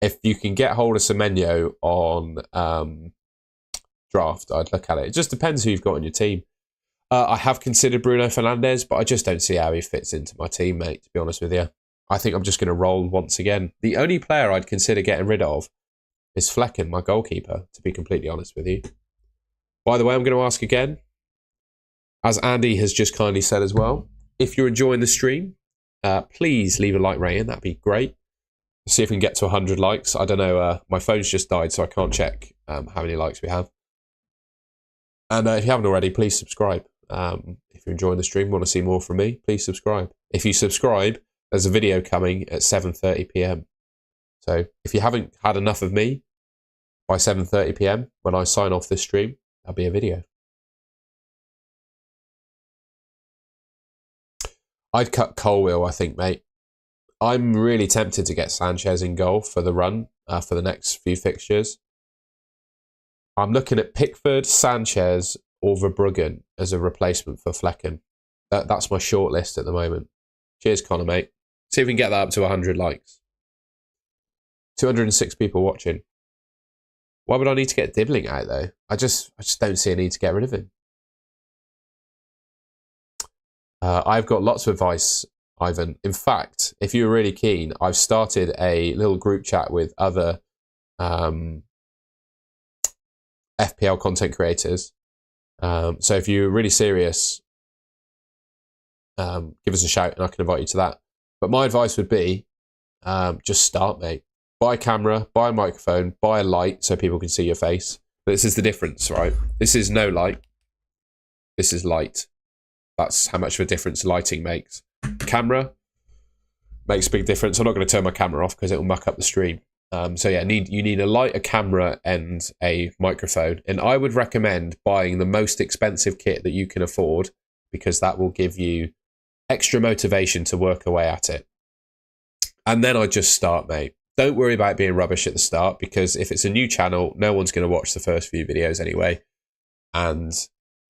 If you can get hold of Semenyo on draft, I'd look at it. It just depends who you've got on your team. I have considered Bruno Fernandes, but I just don't see how he fits into my team, mate, to be honest with you. I think I'm just going to roll once again. The only player I'd consider getting rid of is Flecken, my goalkeeper, to be completely honest with you. By the way, I'm going to ask again, as Andy has just kindly said as well, if you're enjoying the stream, please leave a like rating. That'd be great. See if we can get to 100 likes. I don't know. My phone's just died, so I can't check how many likes we have. And if you haven't already, please subscribe. If you're enjoying the stream, want to see more from me, please subscribe. If you subscribe, there's a video coming at 7:30 p.m. So if you haven't had enough of me by 7:30 p.m, when I sign off this stream, there'll be a video. I'd cut Colwill, I think, mate. I'm really tempted to get Sanchez in goal for the run for the next few fixtures. I'm looking at Pickford, Sanchez, or Verbruggen as a replacement for Flecken. That's my short list at the moment. Cheers, Connor, mate. See if we can get that up to 100 likes. 206 people watching. Why would I need to get Dibbling out though? I just don't see a need to get rid of him. I've got lots of advice, Ivan. In fact, if you're really keen, I've started a little group chat with other FPL content creators. So if you're really serious, give us a shout and I can invite you to that. But my advice would be, just start, mate. Buy a camera, buy a microphone, buy a light so people can see your face. But this is the difference, right? This is no light. This is light. That's how much of a difference lighting makes. Camera makes a big difference. I'm not going to turn my camera off because it will muck up the stream. So yeah, you need a light, a camera, and a microphone. And I would recommend buying the most expensive kit that you can afford because that will give you extra motivation to work away at it. And then I just start, mate. Don't worry about being rubbish at the start because if it's a new channel, no one's going to watch the first few videos anyway. And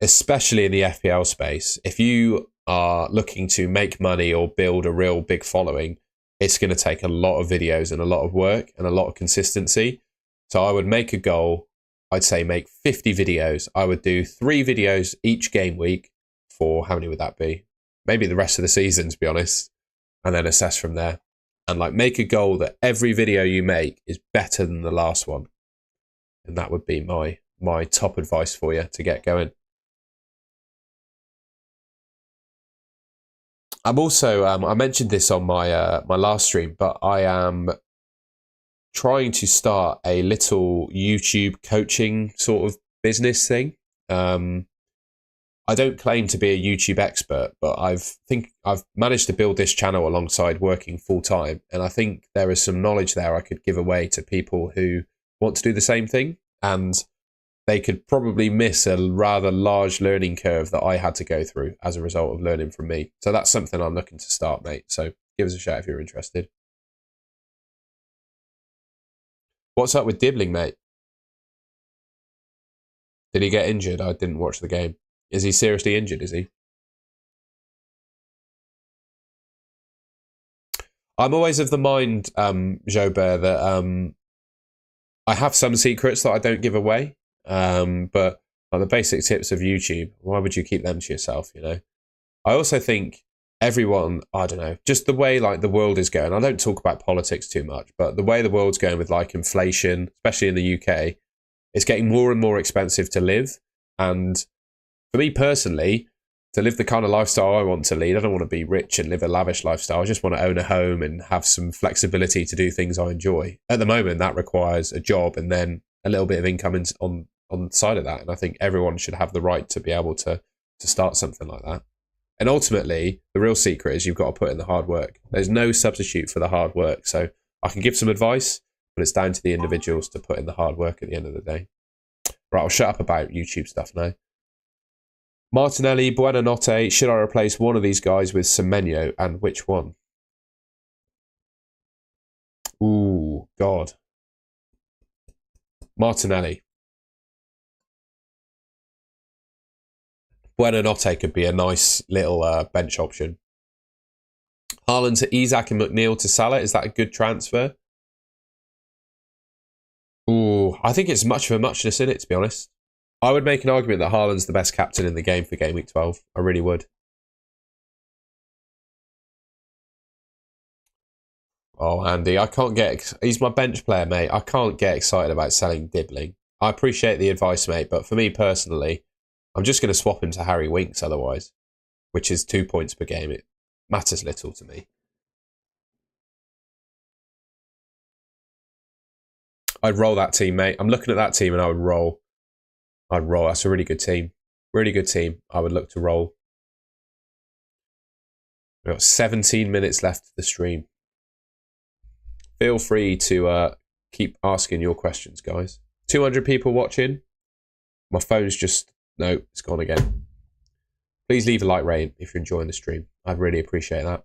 especially in the FPL space, if you are looking to make money or build a real big following, it's going to take a lot of videos and a lot of work and a lot of consistency. So I would make a goal. I'd say make 50 videos. I would do 3 videos each game week for, how many would that be? Maybe the rest of the season, to be honest, and then assess from there. And like make a goal that every video you make is better than the last one. And that would be my top advice for you to get going. I'm also, I mentioned this on my my last stream, but I am trying to start a little YouTube coaching sort of business thing. I don't claim to be a YouTube expert, but I've managed to build this channel alongside working full time, and I think there is some knowledge there I could give away to people who want to do the same thing, and they could probably miss a rather large learning curve that I had to go through as a result of learning from me. So that's something I'm looking to start, mate. So give us a shout if you're interested. What's up with Dibbling, mate? Did he get injured? I didn't watch the game. Is he seriously injured, is he? I'm always of the mind, Jobert, that I have some secrets that I don't give away. But like the basic tips of YouTube, why would you keep them to yourself, you know? I also think everyone, I don't know, just the way like the world is going, I don't talk about politics too much, but the way the world's going with like inflation, especially in the UK, it's getting more and more expensive to live. And for me personally, to live the kind of lifestyle I want to lead, I don't want to be rich and live a lavish lifestyle. I just want to own a home and have some flexibility to do things I enjoy. At the moment, that requires a job and then a little bit of income on the side of that. And I think everyone should have the right to be able to start something like that. And ultimately, the real secret is you've got to put in the hard work. There's no substitute for the hard work. So I can give some advice, but it's down to the individuals to put in the hard work at the end of the day. Right, I'll shut up about YouTube stuff now. Martinelli, Buonanotte, should I replace one of these guys with Semenyo, and which one? Ooh, God. Martinelli. Buonanotte could be a nice little bench option. Haaland to Isak and McNeil to Salah, is that a good transfer? Ooh, I think it's much of a muchness in it, to be honest. I would make an argument that Haaland's the best captain in the game for Game Week 12. I really would. Oh, Andy, I can't get... He's my bench player, mate. I can't get excited about selling Dibbling. I appreciate the advice, mate, but for me personally, I'm just going to swap him to Harry Winks otherwise, which is 2 points per game. It matters little to me. I'd roll that team, mate. I'm looking at that team and I would roll. I'd roll. That's a really good team. Really good team. I would look to roll. We've got 17 minutes left of the stream. Feel free to keep asking your questions, guys. 200 people watching. My phone's just... No, it's gone again. Please leave a like rating if you're enjoying the stream. I'd really appreciate that.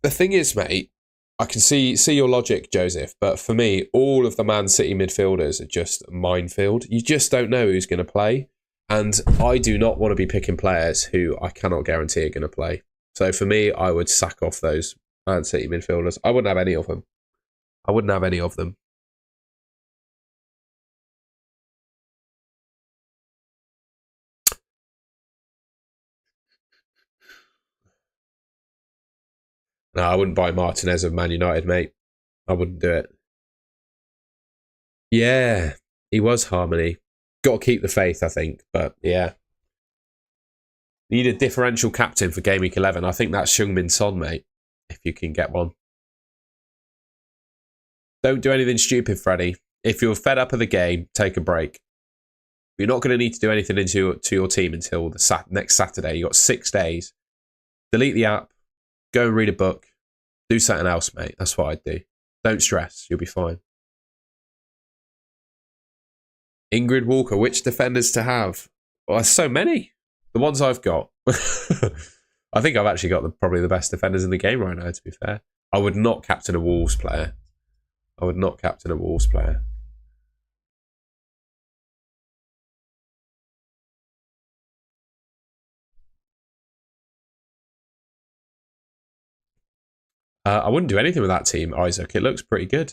The thing is, mate, I can see your logic, Joseph, but for me, all of the Man City midfielders are just a minefield. You just don't know who's going to play, and I do not want to be picking players who I cannot guarantee are going to play. So for me, I would sack off those Man City midfielders. I wouldn't have any of them. I wouldn't have any of them. No, I wouldn't buy Martinez of Man United, mate. I wouldn't do it. Yeah, he was Harmony. Got to keep the faith, I think. But yeah. Need a differential captain for Game Week 11. I think that's Heung-min Son, mate. If you can get one. Don't do anything stupid, Freddie. If you're fed up of the game, take a break. You're not going to need to do anything to your team until the next Saturday. You've got 6 days. Delete the app. Go and read a book. Do something else, mate. That's what I'd do. Don't stress. You'll be fine. Ingrid Walker. Which defenders to have? Well, there's so many. The ones I've got. I think I've actually got probably the best defenders in the game right now, to be fair. I would not captain a Wolves player. I would not captain a Wolves player. I wouldn't do anything with that team, Isaac. It looks pretty good.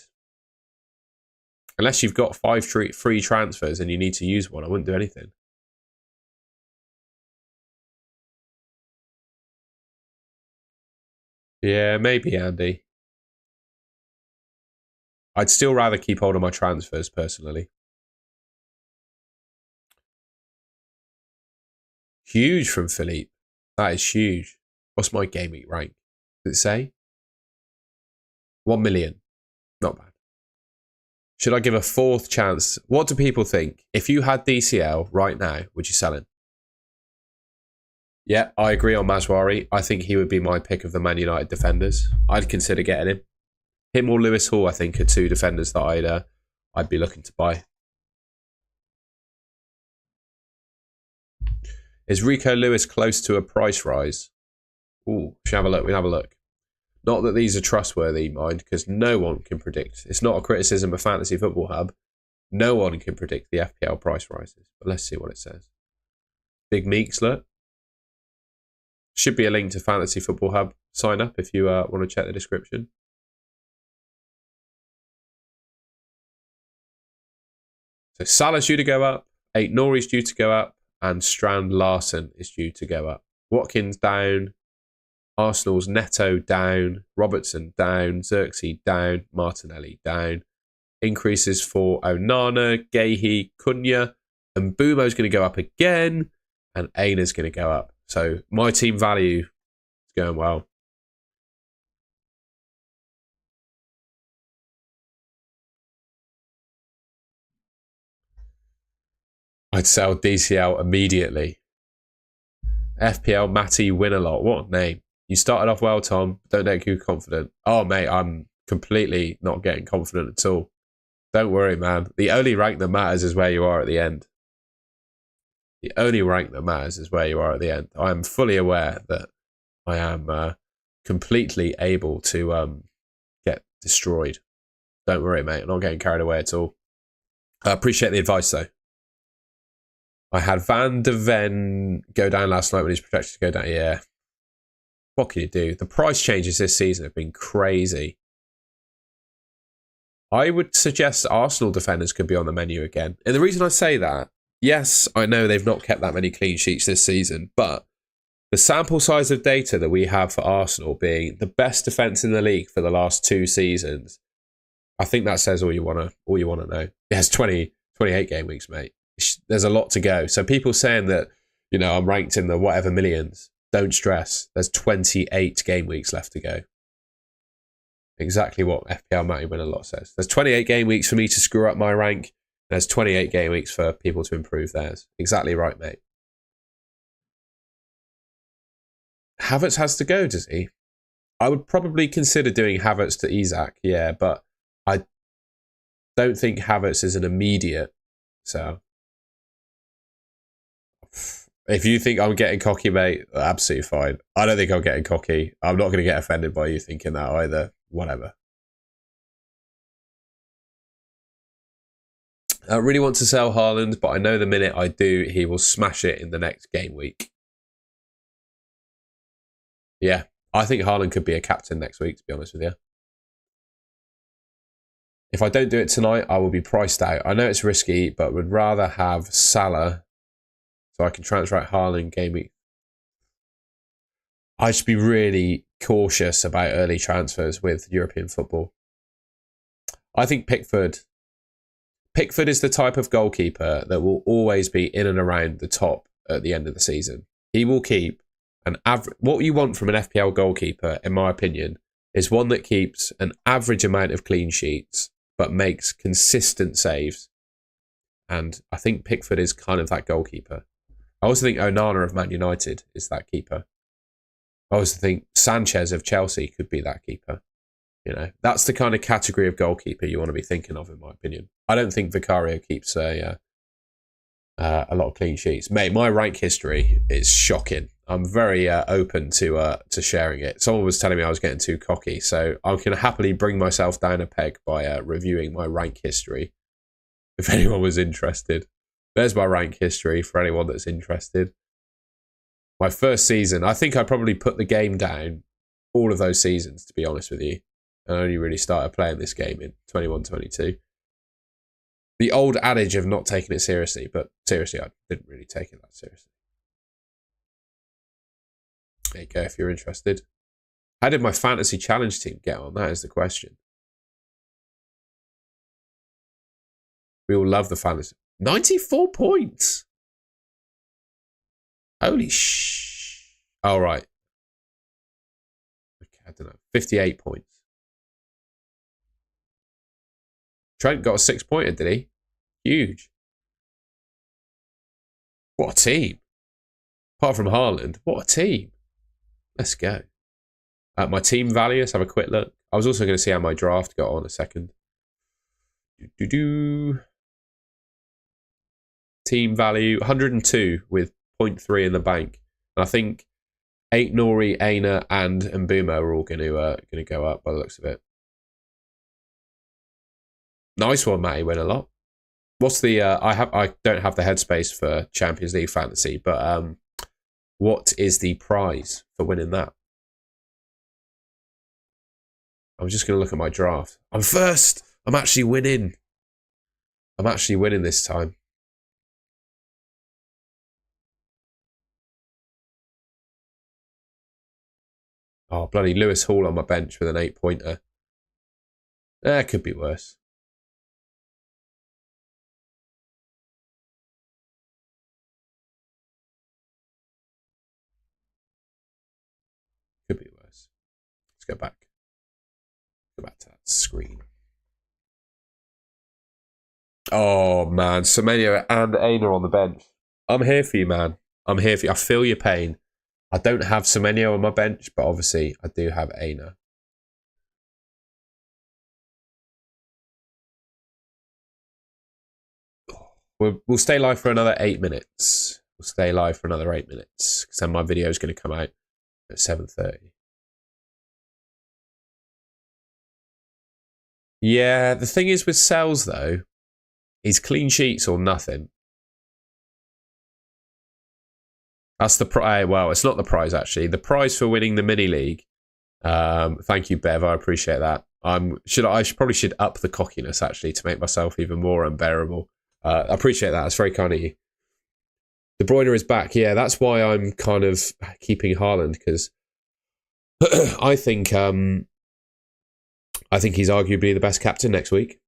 Unless you've got 5 free transfers and you need to use one, I wouldn't do anything. Yeah, maybe, Andy. I'd still rather keep hold of my transfers, personally. Huge from Philippe. That is huge. What's my game week rank? Does it say? 1 million. Not bad. Should I give a 4th chance? What do people think? If you had DCL right now, would you sell him? Yeah, I agree on Mazwari. I think he would be my pick of the Man United defenders. I'd consider getting him. Him or Lewis Hall, I think, are 2 defenders that I'd be looking to buy. Is Rico Lewis close to a price rise? Ooh, should have a look. We'll have a look. Not that these are trustworthy, mind, because no one can predict. It's not a criticism of Fantasy Football Hub. No one can predict the FPL price rises. But let's see what it says. Big Meeks, look. Should be a link to Fantasy Football Hub. Sign up if you want to check the description. So Salah's due to go up. 8 Nori's due to go up. And Strand Larson is due to go up. Watkins down. Arsenal's Neto down. Robertson down. Xerxes down. Martinelli down. Increases for Onana, Gahey, Cunha. And Bumo's going to go up again. And Aina's going to go up. So my team value is going well. I'd sell DCL immediately. FPL Matty win a lot. What a name. You started off well, Tom. Don't get too confident. Oh, mate, I'm completely not getting confident at all. Don't worry, man. The only rank that matters is where you are at the end. The only rank that matters is where you are at the end. I am fully aware that I am completely able to get destroyed. Don't worry, mate. I'm not getting carried away at all. I appreciate the advice, though. I had Van de Ven go down last night when he's projected to go down. Yeah. What can you do? The price changes this season have been crazy. I would suggest Arsenal defenders could be on the menu again. And the reason I say that, yes, I know they've not kept that many clean sheets this season, but the sample size of data that we have for Arsenal being the best defence in the league for the last 2 seasons, I think that says all you want to know. It has 28 game weeks, mate. There's a lot to go. So people saying that, you know, I'm ranked in the whatever millions, don't stress. There's 28 game weeks left to go. Exactly what FPL Matty Win a lot says. There's 28 game weeks for me to screw up my rank. There's 28 game weeks for people to improve theirs. Exactly right, mate. Havertz has to go, does he? I would probably consider doing Havertz to Isak, yeah, but I don't think Havertz is an immediate. So if you think I'm getting cocky, mate, absolutely fine. I don't think I'm getting cocky. I'm not going to get offended by you thinking that either. Whatever. I really want to sell Haaland, but I know the minute I do, he will smash it in the next game week. Yeah, I think Haaland could be a captain next week, to be honest with you. If I don't do it tonight, I will be priced out. I know it's risky, but would rather have Salah so I can transfer out Haaland game week. I should be really cautious about early transfers with European football. I think Pickford is the type of goalkeeper that will always be in and around the top at the end of the season. He will keep an average. What you want from an FPL goalkeeper, in my opinion, is one that keeps an average amount of clean sheets but makes consistent saves. And I think Pickford is kind of that goalkeeper. I also think Onana of Man United is that keeper. I also think Sanchez of Chelsea could be that keeper. You know, that's the kind of category of goalkeeper you want to be thinking of, in my opinion. I don't think Vicario keeps a lot of clean sheets. Mate, my rank history is shocking. I'm very open to sharing it. Someone was telling me I was getting too cocky, so I can happily bring myself down a peg by reviewing my rank history. If anyone was interested, there's my rank history for anyone that's interested. My first season, I think I probably put the game down all of those seasons, to be honest with you. I only really started playing this game in 21-22. The old adage of not taking it seriously, but seriously, I didn't really take it that seriously. There you go, if you're interested. How did my fantasy challenge team get on? That is the question. We all love the fantasy. 94 points. Holy sh! Oh, right. Okay, I don't know. 58 points. Trent got a 6-pointer, did he? Huge. What a team. Apart from Haaland, what a team. Let's go. My team value, let's have a quick look. I was also going to see how my draft got on a second. Team value, 102 with 0.3 in the bank. And I think 8 Nori, Aina, and Mbumo are all going to go up by the looks of it. Nice one, Matty. Win a lot. What's the? I don't have the headspace for Champions League fantasy, but what is the prize for winning that? I'm just going to look at my draft. I'm first. I'm actually winning. I'm actually winning this time. Oh, bloody Lewis Hall on my bench with an 8-pointer. That could be worse. Could be worse. Let's go back. Go back to that screen. Oh, man. Semenyo and Aina on the bench. I'm here for you, man. I'm here for you. I feel your pain. I don't have Semenyo on my bench, but obviously I do have Aina. We'll stay live for another 8 minutes. We'll stay live for another 8 minutes because then my video is going to come out at 7:30. Yeah, the thing is with Sells though, he's clean sheets or nothing. That's the prize. Well, it's not the prize actually. The prize for winning the mini league. Thank you, Bev. I appreciate that. I probably should up the cockiness actually to make myself even more unbearable. I appreciate that. It's very kind of you. De Bruyne is back. Yeah, that's why I'm kind of keeping Haaland because I think he's arguably the best captain next week.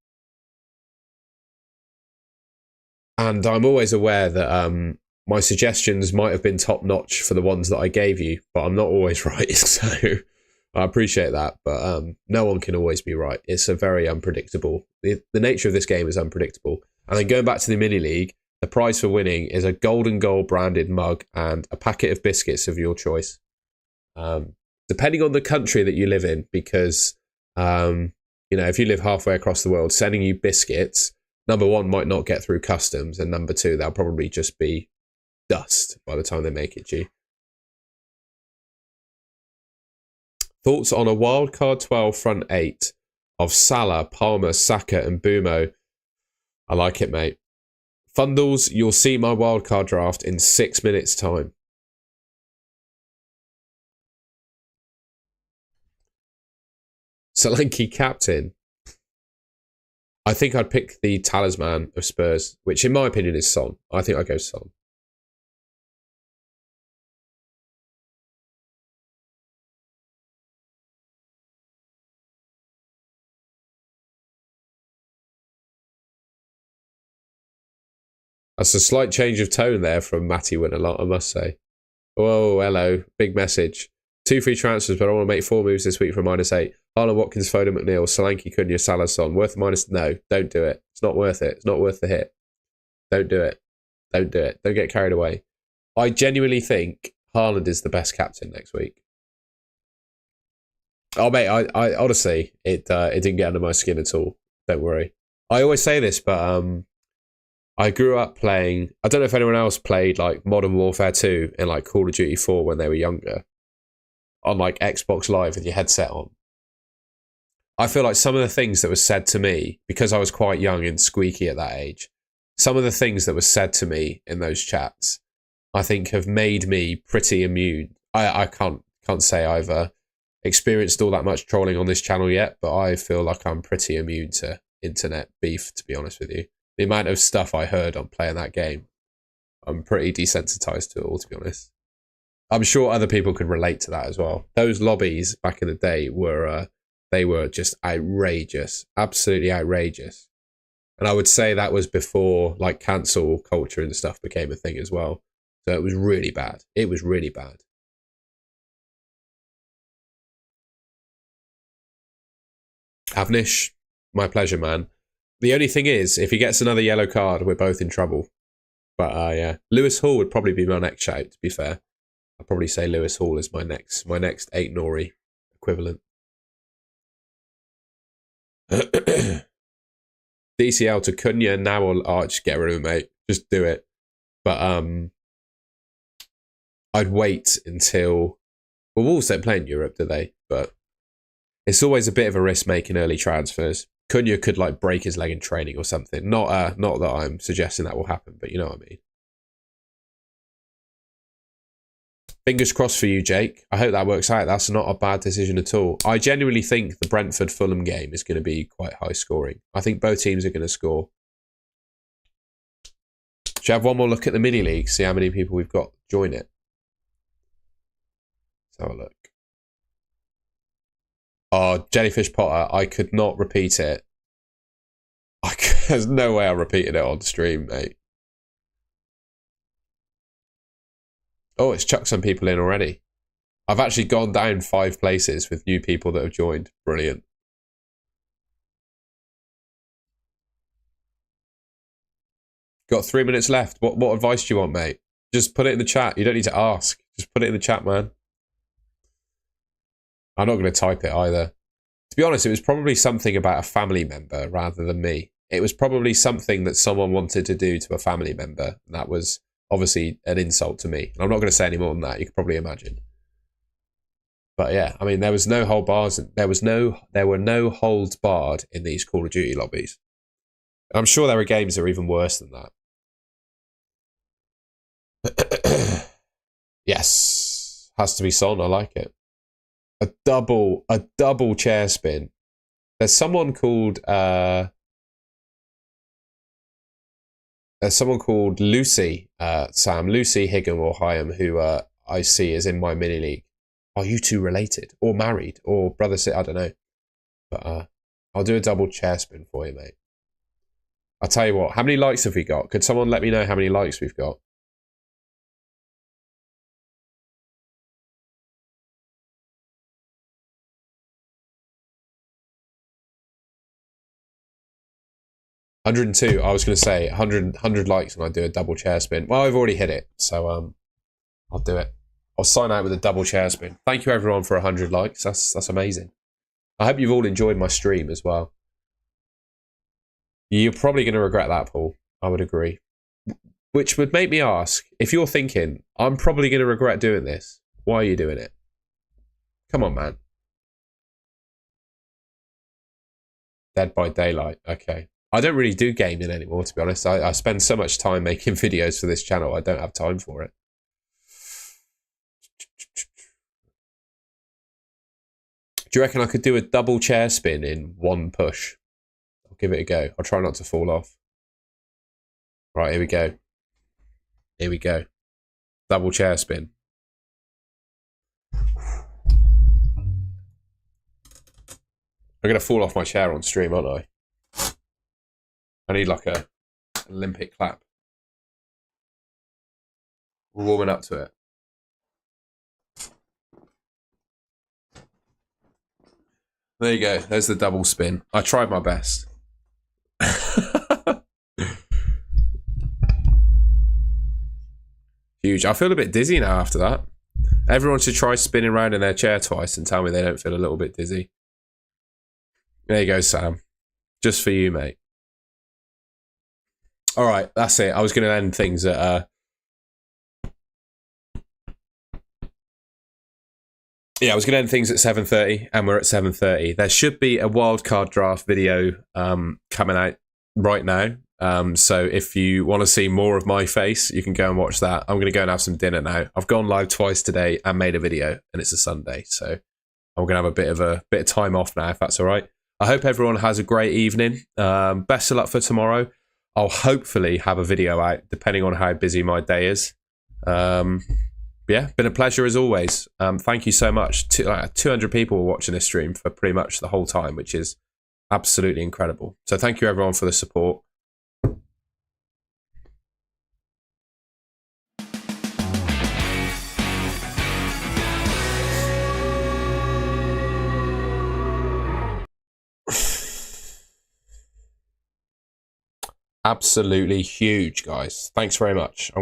And I'm always aware that my suggestions might have been top notch for the ones that I gave you, but I'm not always right. So I appreciate that, but no one can always be right. It's a very unpredictable. The nature of this game is unpredictable. And then going back to the mini league, the prize for winning is a golden goal branded mug and a packet of biscuits of your choice. Depending on the country that you live in, because if you live halfway across the world, sending you biscuits, number one, might not get through customs, and number two, they'll probably just be dust by the time they make it to you. Thoughts on a wildcard 12 front 8 of Salah, Palmer, Saka and Bumo? I like it, mate. Fundles, you'll see my wildcard draft in 6 minutes' time. Solanke captain. I think I'd pick the talisman of Spurs, which in my opinion is Son. I think I'd go Son. That's a slight change of tone there from Matty Winalot, I must say. Whoa, hello. Big message. 2 free transfers, but I want to make 4 moves this week for -8. Haaland, Watkins, Foden, McNeil, Solanke, Cunha, Salah, Son. Worth minus? No, don't do it. It's not worth it. It's not worth the hit. Don't do it. Don't do it. Don't get carried away. I genuinely think Haaland is the best captain next week. Oh, mate, I honestly, it didn't get under my skin at all. Don't worry. I always say this, but I grew up playing. I don't know if anyone else played like Modern Warfare 2 and like Call of Duty 4 when they were younger, on like Xbox Live with your headset on. I feel like some of the things that were said to me, because I was quite young and squeaky at that age, some of the things that were said to me in those chats, I think have made me pretty immune. I can't say I've experienced all that much trolling on this channel yet, but I feel like I'm pretty immune to internet beef, to be honest with you. The amount of stuff I heard on playing that game, I'm pretty desensitized to it all, to be honest. I'm sure other people could relate to that as well. Those lobbies back in the day were, they were just outrageous, absolutely outrageous. And I would say that was before like cancel culture and stuff became a thing as well. So it was really bad. It was really bad. Avnish, my pleasure, man. The only thing is, if he gets another yellow card, we're both in trouble. But yeah, Lewis Hall would probably be my next shout, to be fair. I'd probably say Lewis Hall is my next 8 Nori equivalent. DCL to Cunha now or Arch, get rid of him, mate. Just do it. But I'd wait until... Well, Wolves don't play in Europe, do they? But it's always a bit of a risk making early transfers. Cunha could like break his leg in training or something. Not that I'm suggesting that will happen, but you know what I mean. Fingers crossed for you, Jake. I hope that works out. That's not a bad decision at all. I genuinely think the Brentford-Fulham game is going to be quite high scoring. I think both teams are going to score. Should I have one more look at the mini league, see how many people we've got join it? Let's have a look. Oh, Jellyfish Potter, I could not repeat it. There's no way I repeated it on stream, mate. Oh, it's chucked some people in already. I've actually gone down 5 places with new people that have joined. Brilliant. Got 3 minutes left. What advice do you want, mate? Just put it in the chat. You don't need to ask. Just put it in the chat, man. I'm not going to type it either. To be honest, it was probably something about a family member rather than me. It was probably something that someone wanted to do to a family member. And that was obviously an insult to me. And I'm not going to say any more than that. You can probably imagine. But yeah, I mean, there was no hold bars. There were no holds barred in these Call of Duty lobbies. And I'm sure there are games that are even worse than that. Yes, has to be Son. I like it. A double chair spin. There's someone called Lucy, Sam, Lucy Higham or Hyam, who I see is in my mini league. Are you two related or married or brother? I don't know, but I'll do a double chair spin for you, mate. I'll tell you what. How many likes have we got? Could someone let me know how many likes we've got? $102. I was going to say 100 likes and I do a double chair spin. Well, I've already hit it, so I'll do it. I'll sign out with a double chair spin. Thank you everyone for 100 likes. That's amazing. I hope you've all enjoyed my stream as well. You're probably going to regret that, Paul. I would agree. Which would make me ask, if you're thinking, I'm probably going to regret doing this, why are you doing it? Come on, man. Dead by Daylight. Okay. I don't really do gaming anymore, to be honest. I spend so much time making videos for this channel, I don't have time for it. Do you reckon I could do a double chair spin in one push? I'll give it a go. I'll try not to fall off. Right, here we go. Here we go. Double chair spin. I'm going to fall off my chair on stream, aren't I? I need like a Olympic clap. We're warming up to it. There you go. There's the double spin. I tried my best. Huge. I feel a bit dizzy now after that. Everyone should try spinning around in their chair twice and tell me they don't feel a little bit dizzy. There you go, Sam. Just for you, mate. All right, that's it. I was going to end things at... Yeah, I was going to end things at 7:30, and we're at 7:30. There should be a wildcard draft video coming out right now. So if you want to see more of my face, you can go and watch that. I'm going to go and have some dinner now. I've gone live twice today and made a video, and it's a Sunday, so I'm going to have a bit of time off now, if that's all right. I hope everyone has a great evening. Best of luck for tomorrow. I'll hopefully have a video out, depending on how busy my day is. Yeah, been a pleasure as always. Thank you so much. 200 people were watching this stream for pretty much the whole time, which is absolutely incredible. So thank you everyone for the support. Absolutely huge, guys. Thanks very much.